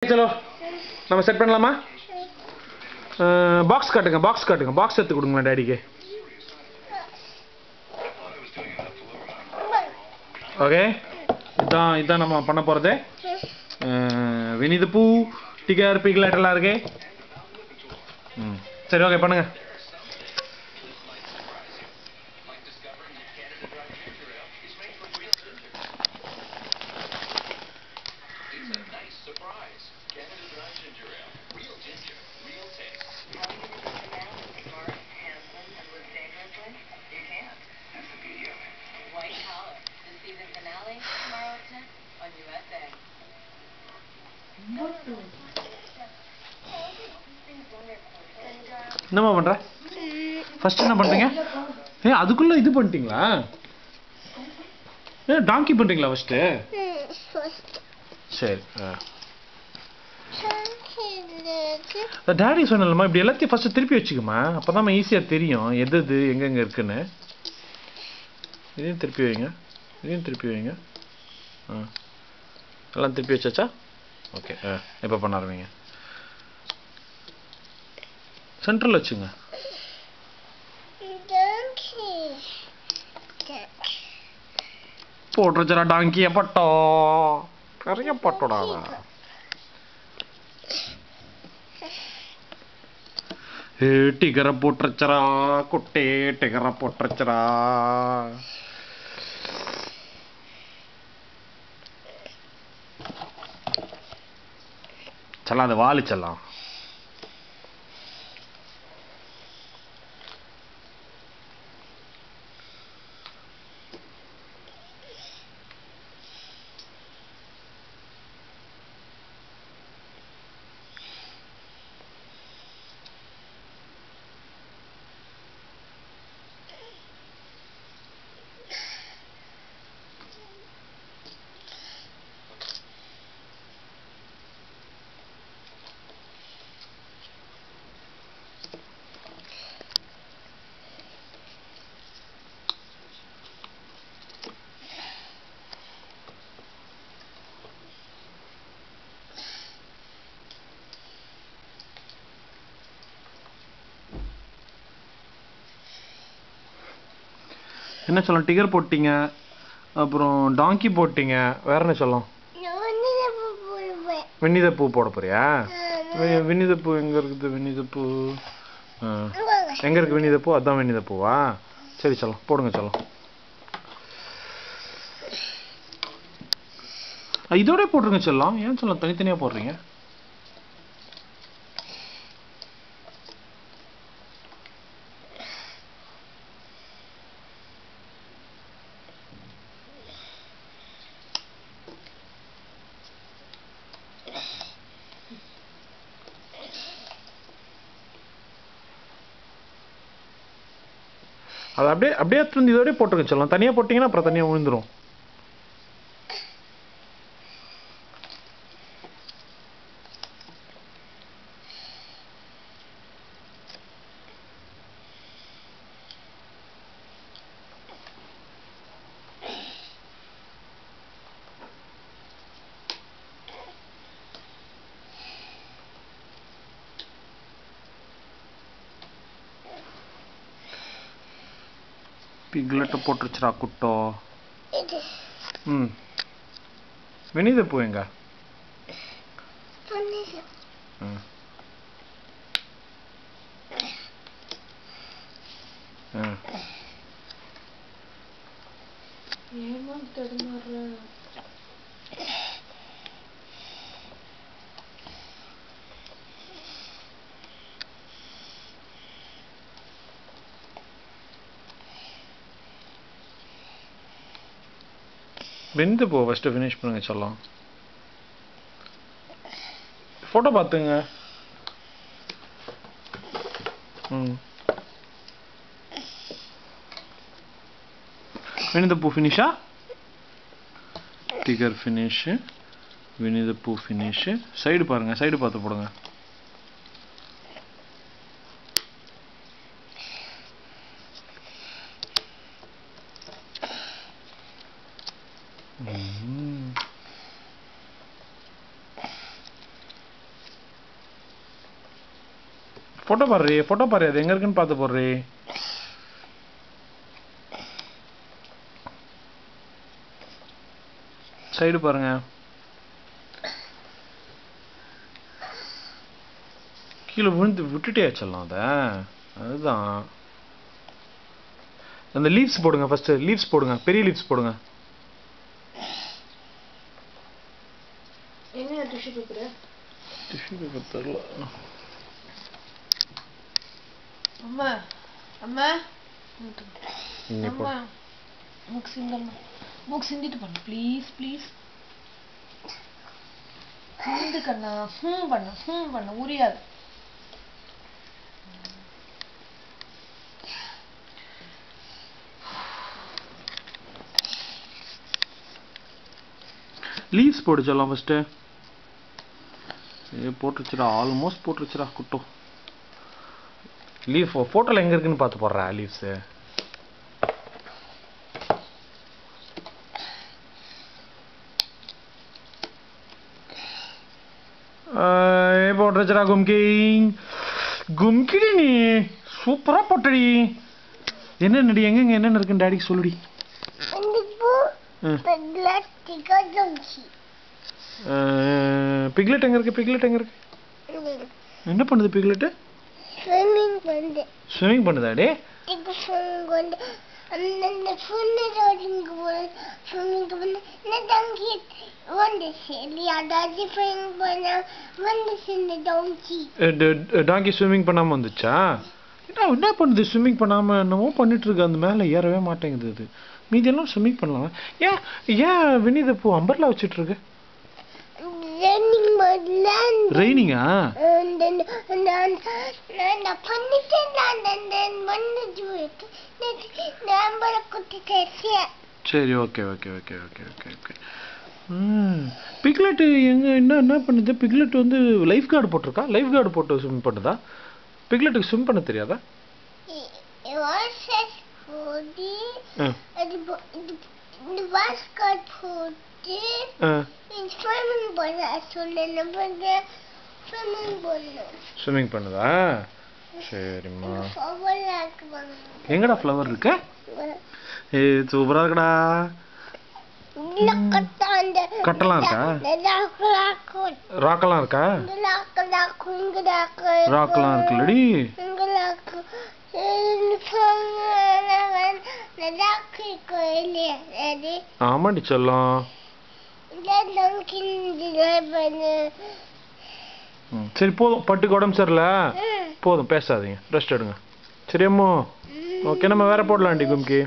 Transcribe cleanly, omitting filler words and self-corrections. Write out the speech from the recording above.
चलो நம்ம செட் பண்ணலாமா பாக்ஸ் காட்டுங்க பாக்ஸ் எடுத்து கொடுங்க டாடிக்கு ஓகே இதான் நம்ம பண்ண போறது வினி தி பூ டிகர் பிக்லெட் எல்லாம் இருக்கு சரி ஓகே பண்ணுங்க என்னமா பண்ற ஃபர்ஸ்ட் என்ன பண்றீங்க அதுக்குள்ள இது பண்ணிட்டீங்களா டாங்கி பண்றீங்களா ஃபர்ஸ்ட் சரி டாடி சொன்னலமா இப்படி எல்லாத்தையும் ஃபர்ஸ்ட் திருப்பி வச்சுக்குமா அப்பதான் ஈஸியா தெரியும் எது எங்க இருக்குன்னு இதையும் திருப்பி வைங்க எல்லாம் திருப்பி வச்சாச்சா ஓகே இப்போ பண்ண ஆரம்பிங்க சென்ட்ரல் வச்சுங்க போட்டுருச்சா டாங்கிய பட்டோ பெரிய பட்டோடா டிகரை போட்டுருச்சரா குட்டே டிகரை போட்டுருச்சரா चला அது வாலி செல்லாம் என்ன சொல்லலாம் டிகர் போட்டீங்க அப்புறம் டாங்கி போட்டீங்க வேற என்ன சொல்லலாம் வினி தி பூ போட போறியா வினி தி பூ எங்க இருக்குது வினி தி பூ எங்க இருக்கு வினி தி பூ அதான் வினி தி பூவா சரி சொல்லலாம் போடுங்க சொல்லலாம் இதோட போட்டுருங்க சொல்லலாம் ஏன் சொல்லலாம் தனித்தனியா போடுறீங்க அது அப்படியே தூண்டி இதோட போட்டுருங்க சொல்லலாம் தனியா போட்டீங்கன்னா அப்புறம் தனியா விழுந்துரும் பிக்லெட் போட்டுருச்சுடா குட்டோ வினி தி பூ எங்க ஏமா தடுமாறுற வினி தி பூ ஃபர்ஸ்ட் ஃபினிஷ் பண்ணுங்க சொல்லலாம் போட்டோ பார்த்துங்க வினி தி பூ ஃபினிஷா டிகர் ஃபினிஷ் வினி தி பூ ஃபினிஷ் சைடு பாருங்க சைடு பார்த்து போடுங்க ஃபோட்டோ பாரு அது எங்கே இருக்குன்னு பார்த்து போடுறி. சைடு பாருங்க. கீழே விழுந்து விட்டுட்டே வச்சிடலாம் அதை. அதுதான் அந்த லீவ்ஸ் போடுங்க. ஃபர்ஸ்ட் லீவ்ஸ் போடுங்க, பெரிய லீவ்ஸ் போடுங்க. என்ன டிஷ்யூ பேப்பர்? டிஷ்யூ பேப்பர் தெரியல. அம்மா அம்மா இங்க அம்மா முக் சிந்தம்மா. முக் சிந்திட்டு பண்ணு ப்ளீஸ். சிந்து கண்ணா. பண்ணு உரியாது. லீவ்ஸ் போடு சொல்லலாம் ஃபர்ஸ்ட். போட்டுருச்சுடா, ஆல்மோஸ்ட் போட்டுருச்சுடா குட்டும். லீஃப் ஃபோட்டோவில் எங்கே இருக்குன்னு பார்த்து போடுறா லீவ்ஸு. போட்டுருச்சுடா கும்கிடி நீ சூப்பராக போட்டடி. என்னடி என்னென்ன இருக்குன்னு டேடிக்கு சொல்லுடி. பிக்லெட் எங்க இருக்கு? என்ன பண்ணுது பிக்லெட்? ஸ்விமிங் பண்ணுதாடே. டாங்கி ஸ்விமிங் பண்ணாம வந்துச்சா? என்ன பண்ணுது ஸ்விமிங் பண்ணாம? என்னமோ பண்ணிட்டு இருக்கு, அந்த மேல ஏறவே மாட்டேங்குது. அது மீதியெல்லாம் ஸ்விமிங் பண்ணலாம். ஏன் வினி த பூ அம்பர்லா வச்சுட்டு இருக்கு? ரெய்னிங்கா? சரி ஓகே. பிக்லெட் என்ன பண்ணுது? பிக்லெட் வந்து லைஃப் கார்டு போட்டிருக்கா. லைஃப் கார்டு போட்டு ஸ்விம் பண்ணுதா? பிக்லெட்டுக்கு ஸ்விம் பண்ண தெரியாதா? ஸ்விம்மிங் பண்ணுதா? சரிம்மா. எங்கடா ஃப்ளவர் இருக்கு? சூப்பரா இருக்குடா. கட்டெல்லாம் இருக்கா? ராக்கெல்லாம் இருக்கா? ராக்கெல்லாம் இருக்குல்லடி. ஆமாடி செல்லம். சரி போதும், பட்டுக்கு உடம்பு சரியில்ல, போதும் பேசாதீங்க, ரெஸ்ட் எடுங்க. சரியாம்மா? ஓகே, நம்ம வேற போடலாம்டி கும்கி.